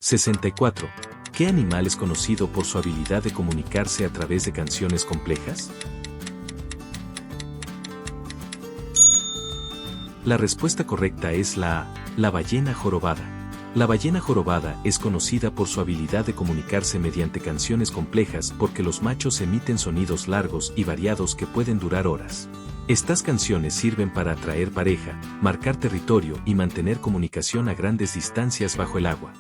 64. ¿Qué animal es conocido por su habilidad de comunicarse a través de canciones complejas? La respuesta correcta es la A, la ballena jorobada. La ballena jorobada es conocida por su habilidad de comunicarse mediante canciones complejas porque los machos emiten sonidos largos y variados que pueden durar horas. Estas canciones sirven para atraer pareja, marcar territorio y mantener comunicación a grandes distancias bajo el agua.